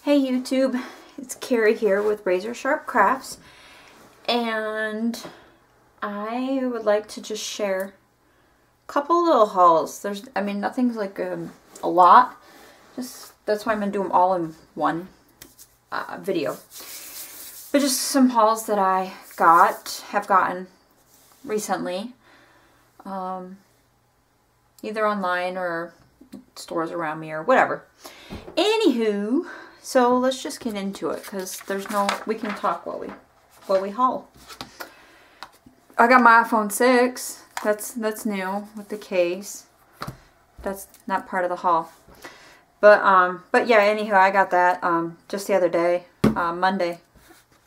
Hey YouTube, it's Kerri here with Razor Sharp Crafts, and I would like to just share a couple little hauls. Nothing's like a lot. That's why I'm gonna do them all in one video. But just some hauls that I have gotten recently, either online or stores around me or whatever. Anywho. So let's just get into it, because we can talk while we haul. I got my iPhone 6. That's new with the case. That's not part of the haul. But yeah, anyhow, I got that just the other day, Monday.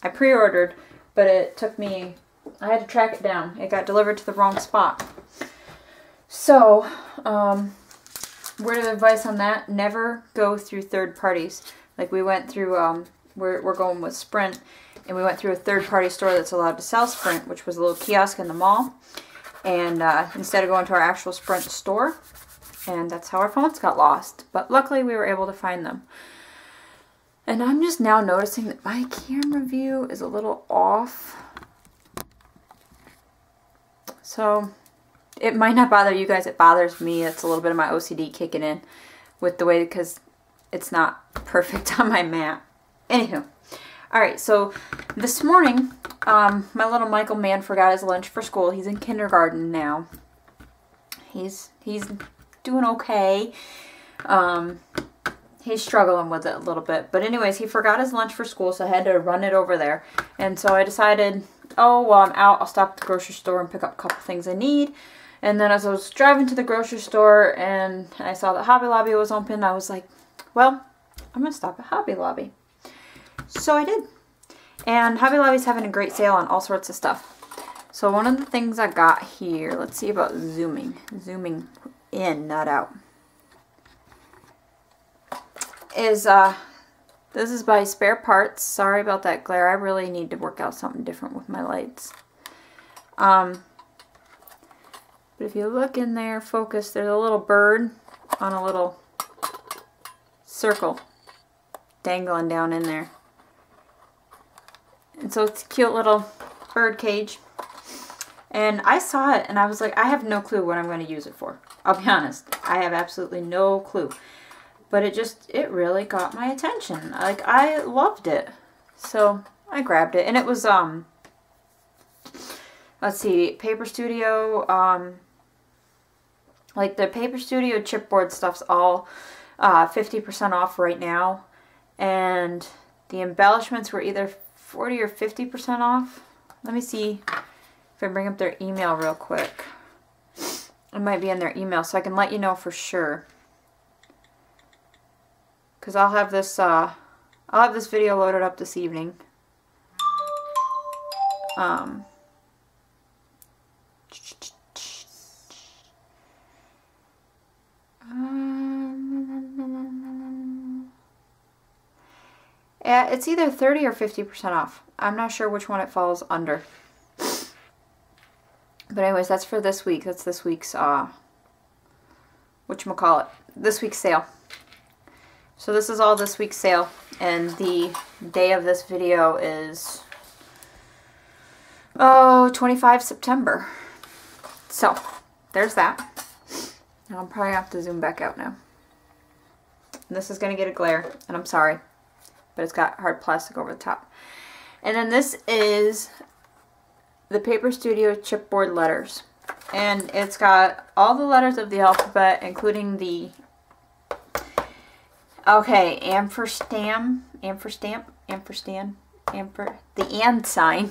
I pre-ordered, but it took me, I had to track it down. It got delivered to the wrong spot. So, word of advice on that, never go through third parties. Like we went through, we're going with Sprint, and we went through a third-party store that's allowed to sell Sprint, which was a little kiosk in the mall. And instead of going to our actual Sprint store, and that's how our phones got lost. But luckily we were able to find them. And I'm just now noticing that my camera view is a little off. So it might not bother you guys. It bothers me. It's a little bit of my OCD kicking in with the way, because it's not perfect on my mat. Anywho. Alright, so this morning, my little Michael man forgot his lunch for school. He's in kindergarten now. He's doing okay. He's struggling with it a little bit. But anyways, he forgot his lunch for school, so I had to run it over there. And so I decided, oh, while I'm out, I'll stop at the grocery store and pick up a couple things I need. And then as I was driving to the grocery store and I saw that Hobby Lobby was open, I was like, well, I'm going to stop at Hobby Lobby. So I did. And Hobby Lobby's having a great sale on all sorts of stuff. So one of the things I got here, let's see about zooming. Zooming in, not out. Is, this is by Spare Parts. Sorry about that glare. I really need to work out something different with my lights. But if you look in there, focus, there's a little bird on a little circle dangling down in there. And so it's a cute little bird cage. And I saw it and I was like, I have no clue what I'm going to use it for. I'll be honest. I have absolutely no clue. But it really got my attention. Like, I loved it. So I grabbed it. And it was, let's see, Paper Studio, like the Paper Studio chipboard stuff's all 50% off right now, and the embellishments were either 40 or 50% off. Let me see if I bring up their email real quick. It might be in their email, so I can let you know for sure. Because I'll have this video loaded up this evening. Yeah, it's either 30 or 50% off. I'm not sure which one it falls under. But anyways, that's for this week. That's this week's, whatchamacallit, this week's sale. So this is all this week's sale. And the day of this video is, 25 September. So, there's that. Now I'm probably going to have to zoom back out now. And this is going to get a glare, and I'm sorry. But it's got hard plastic over the top. And then this is the Paper Studio chipboard letters. And it's got all the letters of the alphabet, including the, okay, the and sign.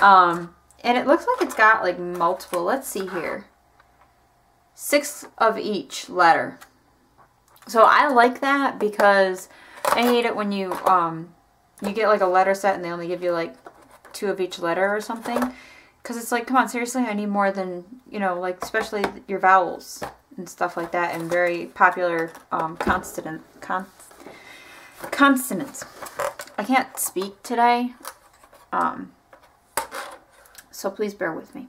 And it looks like it's got like multiple, let's see here, 6 of each letter. So I like that, because I hate it when you get like a letter set and they only give you like 2 of each letter or something. Because it's like, come on, seriously, I need more than, you know, like especially your vowels and stuff like that, and very popular consonants. I can't speak today, so please bear with me.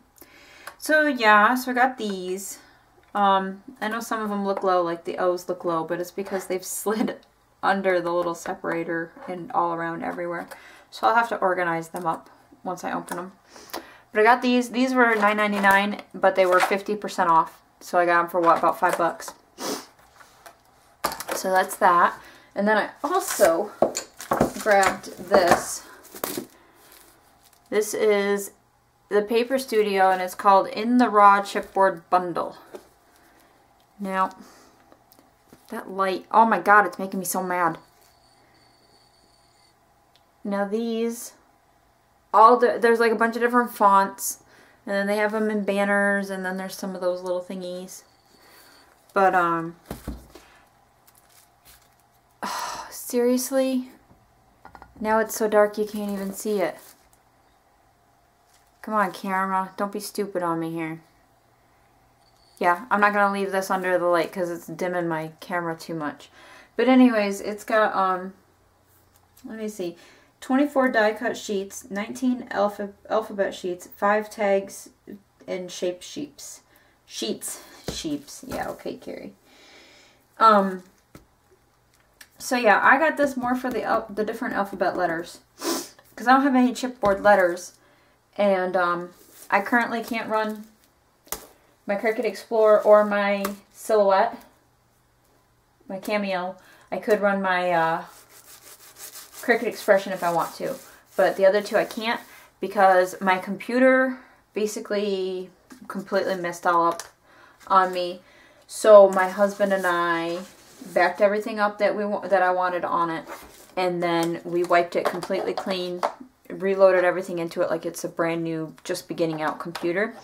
So yeah, so I got these. I know some of them look low, like the O's look low, but it's because they've slid under the little separator and all around everywhere. So I'll have to organize them up once I open them. But I got these. These were $9.99, but they were 50% off. So I got them for what, about $5. So that's that. And then I also grabbed this. This is the Paper Studio, and it's called In the Raw Chipboard Bundle. Now, that light, oh my god, it's making me so mad. Now these, there's like a bunch of different fonts, and then they have them in banners, and then there's some of those little thingies. But, oh, seriously? Now it's so dark you can't even see it. Come on, camera, don't be stupid on me here. Yeah, I'm not going to leave this under the light because it's dimming my camera too much. But anyways, it's got, let me see, 24 die-cut sheets, 19 alphabet sheets, 5 tags, and shaped sheets. Sheeps. Yeah, okay, Carrie. So yeah, I got this more for the different alphabet letters. Because I don't have any chipboard letters. And, I currently can't run my Cricut Explorer or my Silhouette, my Cameo. I could run my Cricut Expression if I want to, but the other two I can't because my computer basically completely messed all up on me. So my husband and I backed everything up that I wanted on it, and then we wiped it completely clean, reloaded everything into it like it's a brand new, just beginning out computer.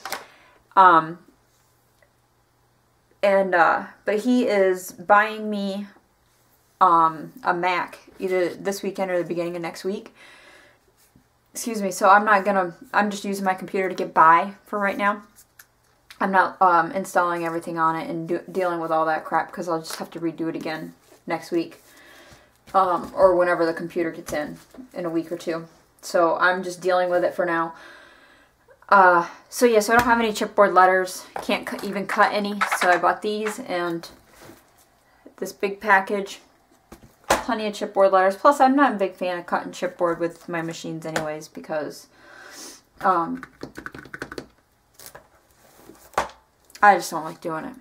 But he is buying me a Mac either this weekend or the beginning of next week. Excuse me. So I'm just using my computer to get by for right now. I'm not installing everything on it and dealing with all that crap because I'll just have to redo it again next week. Or whenever the computer gets in a week or two. So I'm just dealing with it for now. So yeah, so I don't have any chipboard letters. Can't even cut any. So I bought these and this big package. Plenty of chipboard letters. Plus, I'm not a big fan of cutting chipboard with my machines anyways because I just don't like doing it.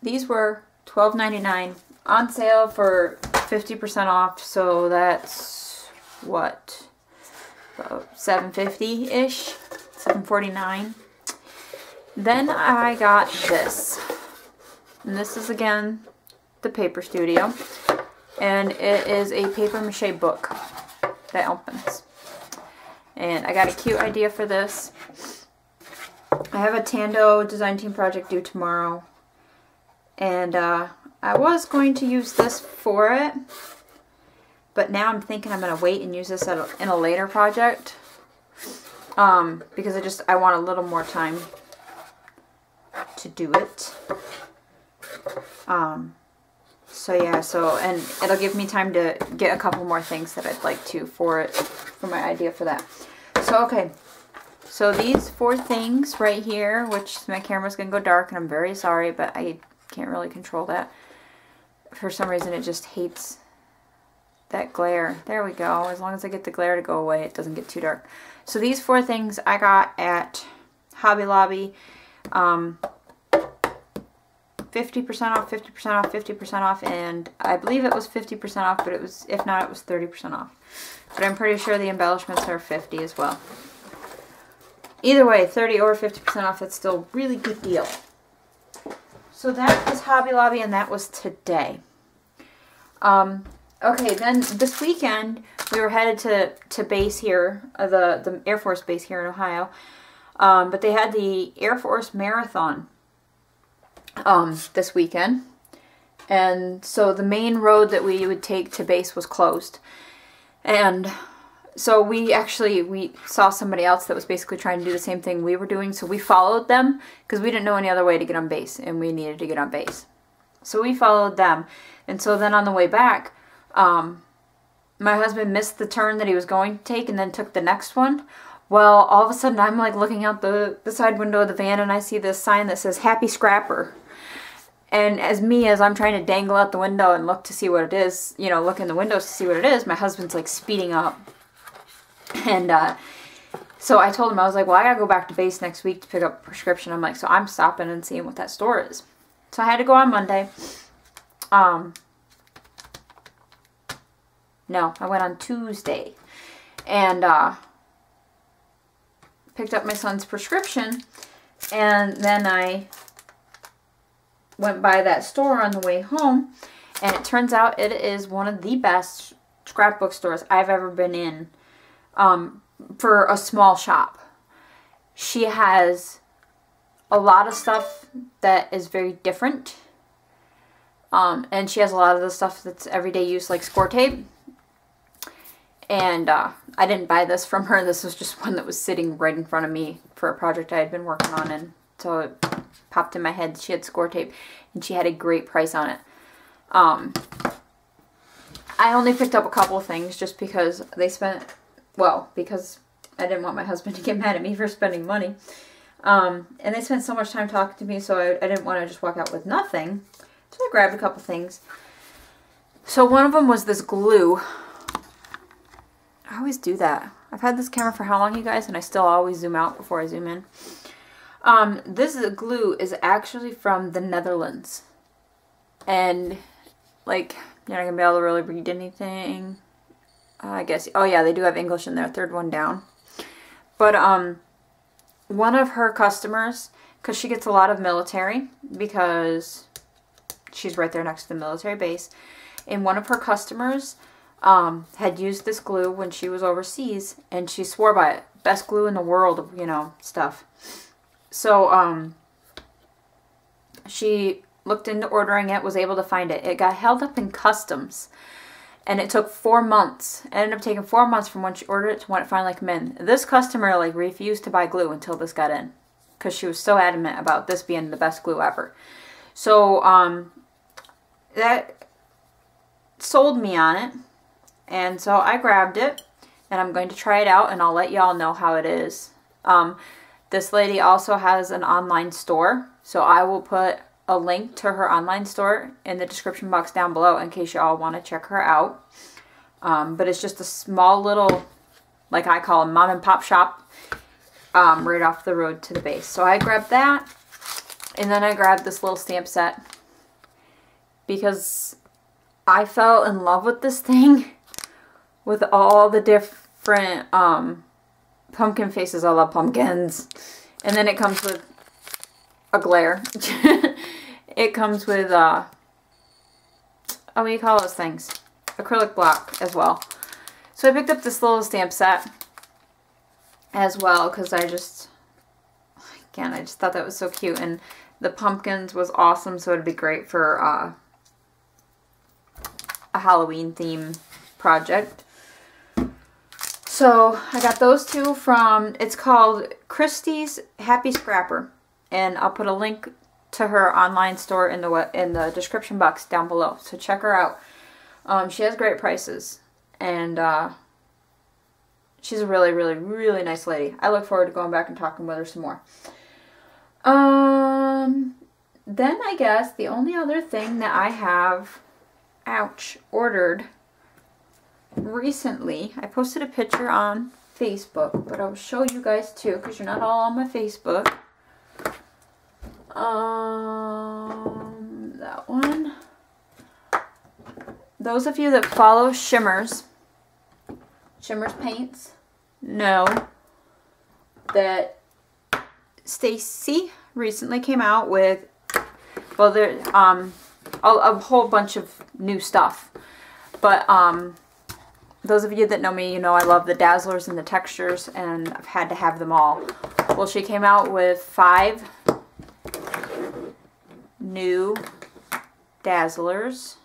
These were $12.99 on sale for 50% off. So that's what? About $7.50-ish, $7.49. Then I got this, and this is again the Paper Studio, and it is a paper mache book that opens. And I got a cute idea for this. I have a Tando design team project due tomorrow, and I was going to use this for it. But now I'm thinking I'm going to wait and use this in a later project. Because I want a little more time to do it. So yeah, and it'll give me time to get a couple more things that I'd like to for my idea for that. So okay, so these 4 things right here, which my camera's going to go dark and I'm very sorry, but I can't really control that. For some reason it just hates that glare. There we go. As long as I get the glare to go away, it doesn't get too dark. So these 4 things I got at Hobby Lobby. 50% off, 50% off, 50% off, and I believe it was 50% off, but it was, if not, it was 30% off. But I'm pretty sure the embellishments are 50 as well. Either way, 30 or 50% off, that's still a really good deal. So that was Hobby Lobby, and that was today. Okay, then this weekend we were headed to base here, the Air Force base here in Ohio. But they had the Air Force Marathon this weekend. And so the main road that we would take to base was closed. And so we saw somebody else that was basically trying to do the same thing we were doing. So we followed them because we didn't know any other way to get on base, and we needed to get on base. So we followed them. And so then on the way back, my husband missed the turn that he was going to take and then took the next one. Well, all of a sudden I'm like looking out the side window of the van and I see this sign that says Happy Scrapper. And as I'm trying to dangle out the window and look to see what it is, you know, look in the windows to see what it is, my husband's like speeding up. And so I told him, I was like, well, I gotta go back to base next week to pick up a prescription. I'm like, so I'm stopping and seeing what that store is. So I had to go on Monday. No, I went on Tuesday. And picked up my son's prescription. And then I went by that store on the way home. And it turns out it is one of the best scrapbook stores I've ever been in. For a small shop. She has a lot of stuff that is very different. And she has a lot of the stuff that's everyday use, like score tape. And I didn't buy this from her. This was just one that was sitting right in front of me for a project I had been working on. And so it popped in my head. She had score tape. And she had a great price on it. I only picked up a couple of things just because they spent... Well, because I didn't want my husband to get mad at me for spending money. And they spent so much time talking to me, so I didn't want to just walk out with nothing. So I grabbed a couple things. So one of them was this glue. I always do that. I've had this camera for how long, you guys? And I still always zoom out before I zoom in. This glue is actually from the Netherlands. And, like, you're not going to be able to really read anything. I guess, oh yeah, they do have English in there, third one down. But, one of her customers, because she gets a lot of military, because she's right there next to the military base, and one of her customers, had used this glue when she was overseas, and she swore by it. Best glue in the world, you know, stuff. So, she looked into ordering it, was able to find it. It got held up in customs. And it took 4 months. It ended up taking 4 months from when she ordered it to when it finally came in. This customer, like, refused to buy glue until this got in. Because she was so adamant about this being the best glue ever. So, that sold me on it. And so I grabbed it. And I'm going to try it out. And I'll let y'all know how it is. This lady also has an online store. So I will put a link to her online store in the description box down below in case y'all want to check her out. But it's just a small little, like I call a mom and pop shop, right off the road to the base. So I grabbed that, and then I grabbed this little stamp set because I fell in love with this thing with all the different pumpkin faces. I love pumpkins. And then it comes with a glare. It comes with, oh, what do you call those things? Acrylic block as well. So I picked up this little stamp set as well because I just thought that was so cute. And the pumpkins was awesome, so it'd be great for a Halloween theme project. So I got those two from, it's called Christie's Happy Scrapper. And I'll put a link to her online store in the description box down below. So check her out. She has great prices. And she's a really, really, really nice lady. I look forward to going back and talking with her some more. Then I guess the only other thing that I have, ordered recently. I posted a picture on Facebook, but I'll show you guys too because you're not all on my Facebook. That one. Those of you that follow Shimmers Paints know that Stacy recently came out with, well, there, a whole bunch of new stuff. But, those of you that know me, you know I love the dazzlers and the textures, and I've had to have them all. Well, she came out with 5 new dazzlers.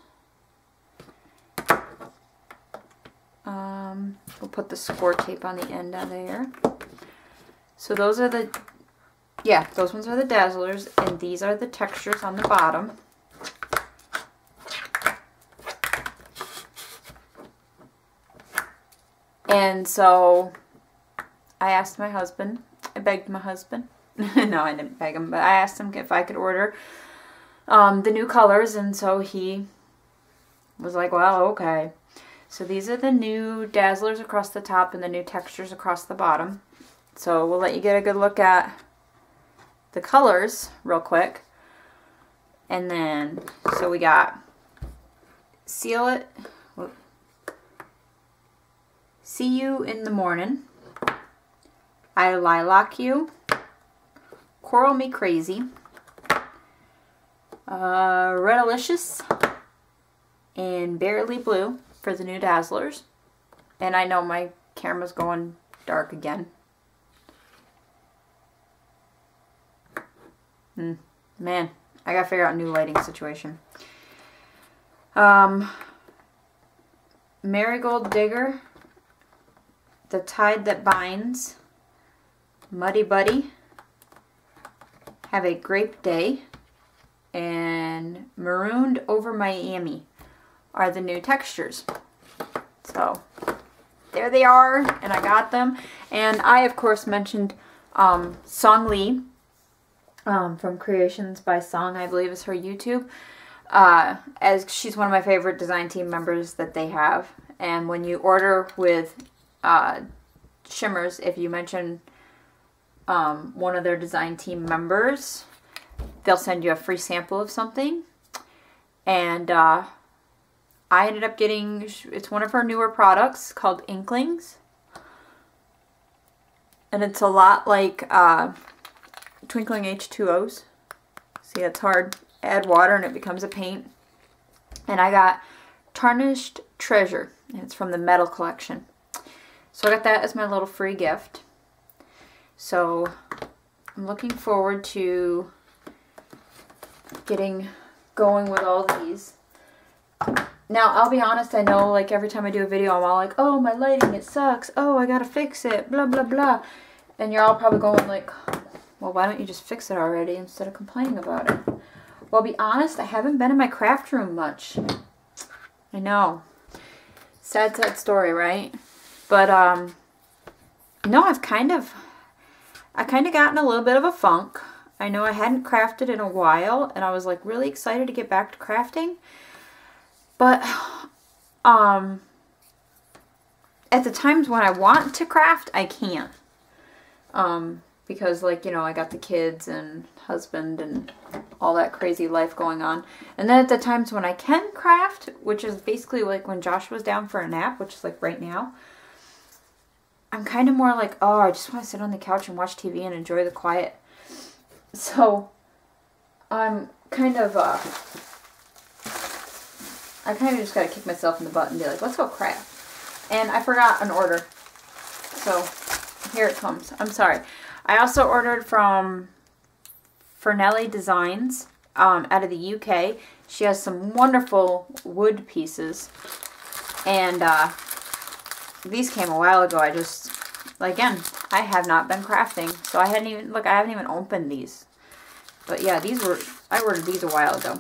We'll put the score tape on the end of there. So those are the, yeah, those ones are the dazzlers, and these are the textures on the bottom. And so I asked my husband, I begged my husband, no, I didn't beg him, but I asked him if I could order the new colors, and so he was like, well, okay. So these are the new dazzlers across the top and the new textures across the bottom. So we'll let you get a good look at the colors real quick. And then, so we got Seal It, See You in the Morning, I Lilac You, Coral Me Crazy, Redalicious, and Barely Blue for the new dazzlers. And I know my camera's going dark again. Man, I gotta figure out a new lighting situation. Marigold Digger, The Tide That Binds, Muddy Buddy, Have a Grape Day, and Marooned Over Miami are the new textures. So there they are, and I got them. And I, of course, mentioned Song Lee from Creations by Song, I believe is her YouTube, as she's one of my favorite design team members that they have. And when you order with shimmers, if you mention one of their design team members, they'll send you a free sample of something. And I ended up getting, it's one of her newer products called Inklings. And it's a lot like Twinkling H2Os. See, it's hard. Add water and it becomes a paint. And I got Tarnished Treasure, and it's from the Metal Collection. So I got that as my little free gift. So I'm looking forward to getting going with all these. Now, I'll be honest, I know, like, every time I do a video, I'm all like, oh, my lighting, it sucks. Oh, I gotta fix it, blah, blah, blah. And you're all probably going like, well, why don't you just fix it already instead of complaining about it? Well, be honest, I haven't been in my craft room much. I know. Sad, sad story, right? But, no, I kind of gotten a little bit of a funk. I know I hadn't crafted in a while, and I was, like, really excited to get back to crafting. But, at the times when I want to craft, I can't. Because, like, you know, I got the kids and husband and all that crazy life going on. And then at the times when I can craft, which is basically like when Josh was down for a nap, which is like right now, I'm kind of more like, oh, I just want to sit on the couch and watch TV and enjoy the quiet. So, I'm kind of, I kind of just got to kick myself in the butt and be like, let's go craft. And I forgot an order. So, here it comes. I'm sorry. I also ordered from Fernelli Designs out of the UK. She has some wonderful wood pieces. And these came a while ago. I just, again, I have not been crafting. So I hadn't even, look, I haven't even opened these. But yeah, these were, I ordered these a while ago.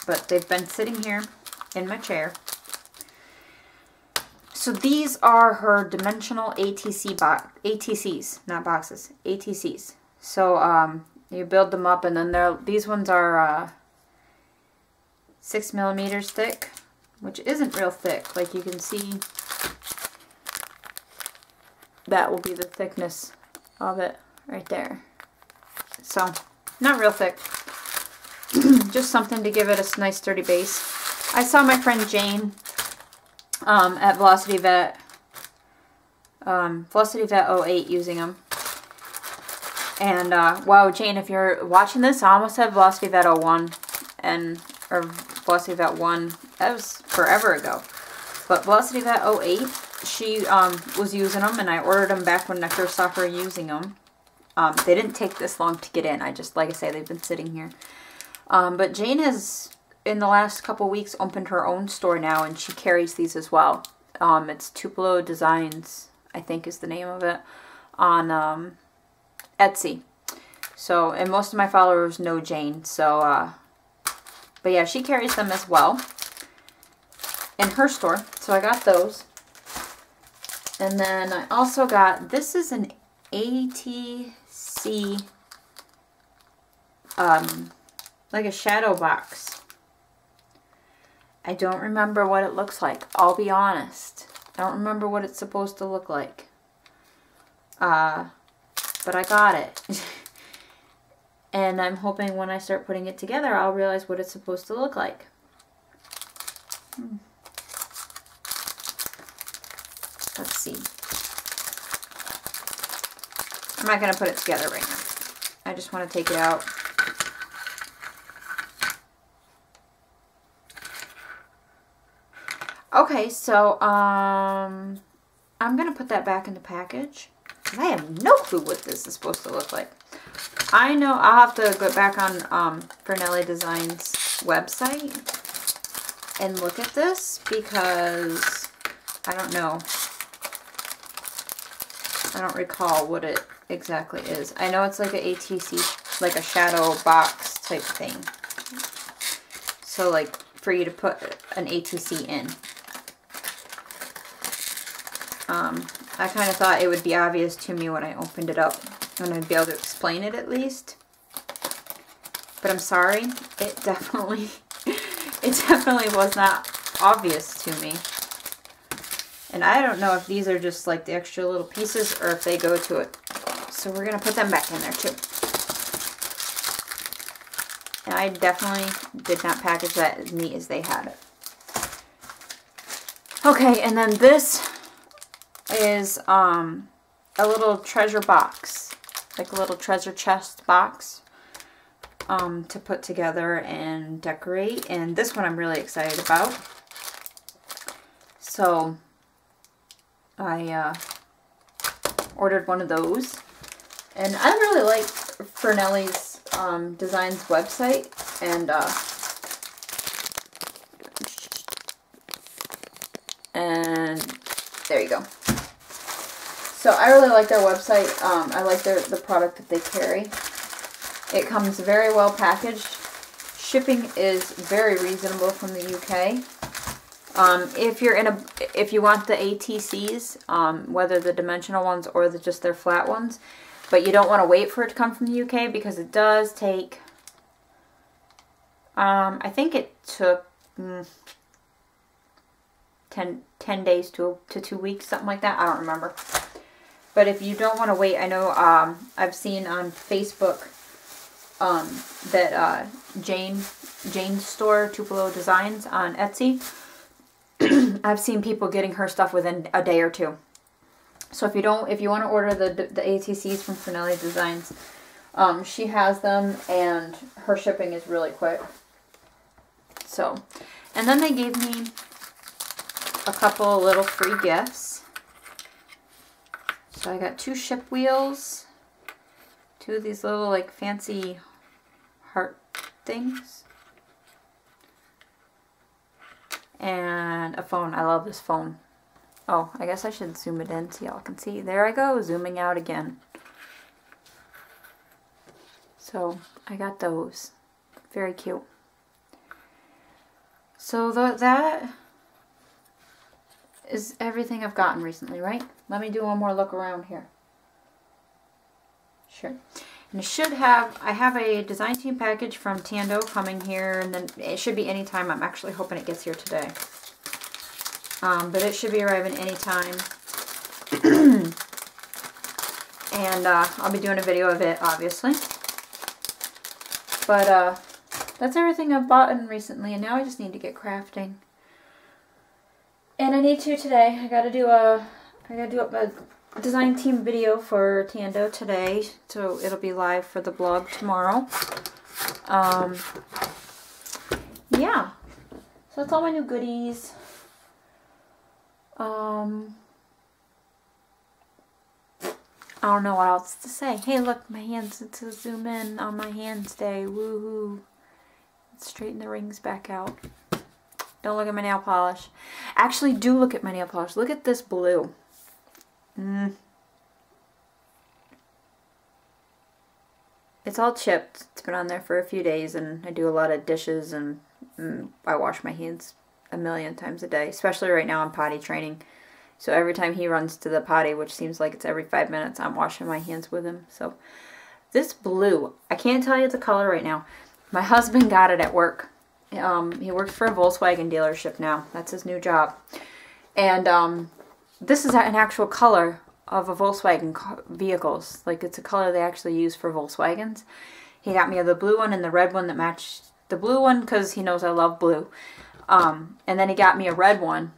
But they've been sitting here in my chair. So these are her dimensional ATCs, not boxes, ATCs. So you build them up, and then these ones are 6 millimeters thick, which isn't real thick. Like you can see, that will be the thickness of it right there. So not real thick, just something to give it a nice sturdy base. I saw my friend Jane at Velocity Vet 08 using them. And, wow, Jane, if you're watching this, I almost had Velocity Vet 01, or Velocity Vet 1, that was forever ago. But Velocity Vet 08, she, was using them, and I ordered them back when I first saw her using them. They didn't take this long to get in, like I say, they've been sitting here. But Jane has, in the last couple weeks, opened her own store now, and she carries these as well. It's Tupelo Designs, I think is the name of it, on Etsy. So, and most of my followers know Jane, so, but yeah, she carries them as well in her store. So I got those. And then I also got, this is an ATC, like a shadow box. I don't remember what it looks like. I'll be honest. I don't remember what it's supposed to look like. But I got it. And I'm hoping when I start putting it together, I'll realize what it's supposed to look like. Let's see. I'm not going to put it together right now. I just want to take it out. Okay, so I'm going to put that back in the package. I have no clue what this is supposed to look like. I know I'll have to go back on Fernelli Designs website and look at this because I don't know. I don't recall what it exactly is. I know it's like a ATC, like a shadow box type thing. So like for you to put an ATC in. I kind of thought it would be obvious to me when I opened it up and I'd be able to explain it at least. But I'm sorry, it definitely was not obvious to me. And I don't know if these are just like the extra little pieces or if they go to it. So we're going to put them back in there too. And I definitely did not package that as neat as they had it. Okay, and then this is a little treasure box, like a little treasure chest box to put together and decorate. And this one I'm really excited about. So I ordered one of those, and I really like Fernelli's Designs website, and there you go. So I really like their website. I like the product that they carry. It comes very well packaged. Shipping is very reasonable from the UK. If you want the ATCs, whether the dimensional ones or just their flat ones, but you don't want to wait for it to come from the UK because it does take, I think it took 10 days to 2 weeks, something like that. I don't remember. But if you don't want to wait, I know I've seen on Facebook that Jane's store, Tupelo Designs on Etsy, I've seen people getting her stuff within a day or two. So if you want to order the ATCs from Fernelli Designs, she has them, and her shipping is really quick. So, and then they gave me a couple little free gifts. So I got 2 ship wheels, 2 of these little like fancy heart things, and a phone. I love this phone. Oh, I guess I should zoom it in so y'all can see. There I go, zooming out again. So I got those. Very cute. So that is everything I've gotten recently, right? Let me do one more look around here. Sure. And I have a design team package from Tando coming here, and then it should be anytime. I'm actually hoping it gets here today. But it should be arriving anytime. And I'll be doing a video of it, obviously. But that's everything I've bought in recently, and now I just need to get crafting. And I need to today. I gotta do a design team video for Tando today, so it'll be live for the blog tomorrow. Yeah. So that's all my new goodies. I don't know what else to say. Hey, look, my hands, to zoom in on my hands today. Woohoo. Let's straighten the rings back out. Don't look at my nail polish. Actually, do look at my nail polish. Look at this blue. It's all chipped. It's been on there for a few days, and I do a lot of dishes, and I wash my hands a million times a day. Especially right now I'm potty training. So every time he runs to the potty, which seems like it's every 5 minutes, I'm washing my hands with him. So this blue, I can't tell you the color right now. My husband got it at work. He works for a Volkswagen dealership now. That's his new job. And this is an actual color of a Volkswagen vehicles. Like, it's a color they actually use for Volkswagens. He got me the blue one and the red one that matched the blue one because he knows I love blue. And then he got me a red one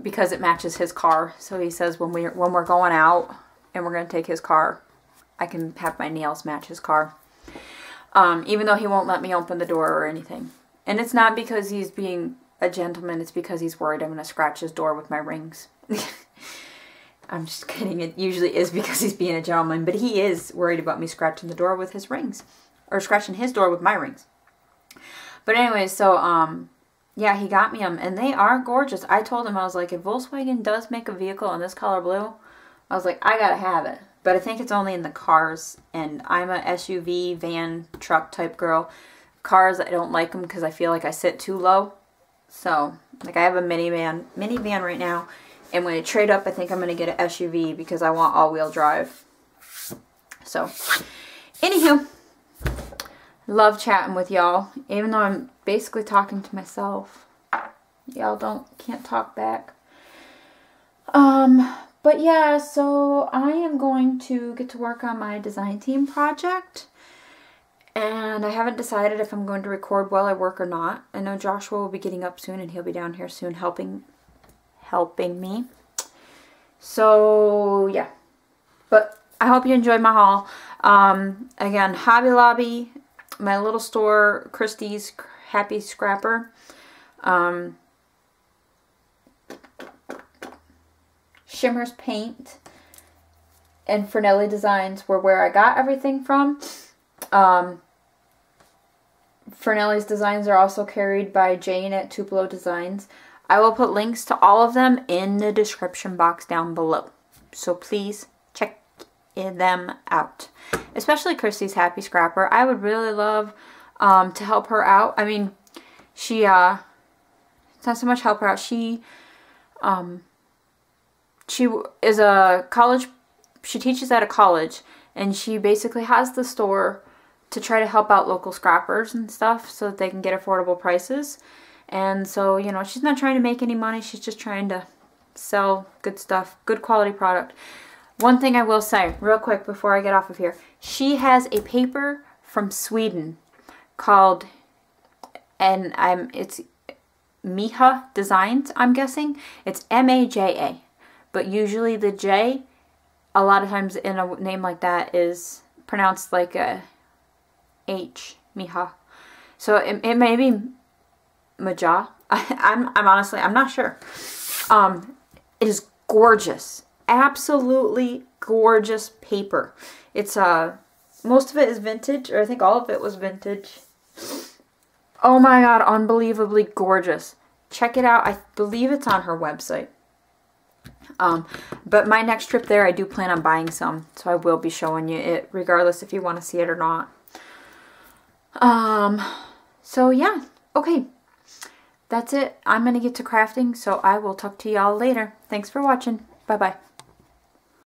because it matches his car. So he says when we're going out and we're going to take his car, I can have my nails match his car. Even though he won't let me open the door or anything. And it's not because he's being a gentleman. It's because he's worried I'm going to scratch his door with my rings. I'm just kidding. It usually is because he's being a gentleman. But he is worried about me scratching the door with his rings. Or scratching his door with my rings. But anyway, so, yeah, he got me them. And they are gorgeous. I told him, I was like, if Volkswagen does make a vehicle in this color blue, I was like, I gotta have it. But I think it's only in the cars. And I'm a SUV, van, truck type girl. Cars, I don't like them because I feel like I sit too low. So, like, I have a minivan right now. And when I trade up, I think I'm going to get an SUV because I want all-wheel drive. So, anywho, love chatting with y'all. Even though I'm basically talking to myself. Y'all can't talk back. But yeah, so I am going to get to work on my design team project. And I haven't decided if I'm going to record while I work or not. I know Joshua will be getting up soon and he'll be down here soon helping me. So, yeah. But I hope you enjoyed my haul. Again, Hobby Lobby, my little store, Christie's Happy Scrapper. Shimmer's Paint and Fernelli Designs were where I got everything from. Fernelli's designs are also carried by Jane at Tupelo Designs. I will put links to all of them in the description box down below. So please check them out. Especially Christy's Happy Scrapper. I would really love to help her out. I mean, it's not so much help her out. She is a college, she teaches at a college, and she basically has the store to try to help out local scrappers and stuff so that they can get affordable prices. And so, you know, she's not trying to make any money. She's just trying to sell good stuff, good quality product. One thing I will say real quick before I get off of here. She has a paper from Sweden called, and it's Miha Designs, I'm guessing. It's M-A-J-A. But usually the J, a lot of times in a name like that, is pronounced like a H, Miha. So it may be Maja. I'm honestly, I'm not sure. It is gorgeous. Absolutely gorgeous paper. It's, most of it is vintage, or I think all of it was vintage. Oh my god, unbelievably gorgeous. Check it out. I believe it's on her website. But my next trip there, I do plan on buying some. So I will be showing you it, regardless if you want to see it or not. So yeah. Okay. That's it. I'm going to get to crafting, so I will talk to y'all later. Thanks for watching. Bye-bye.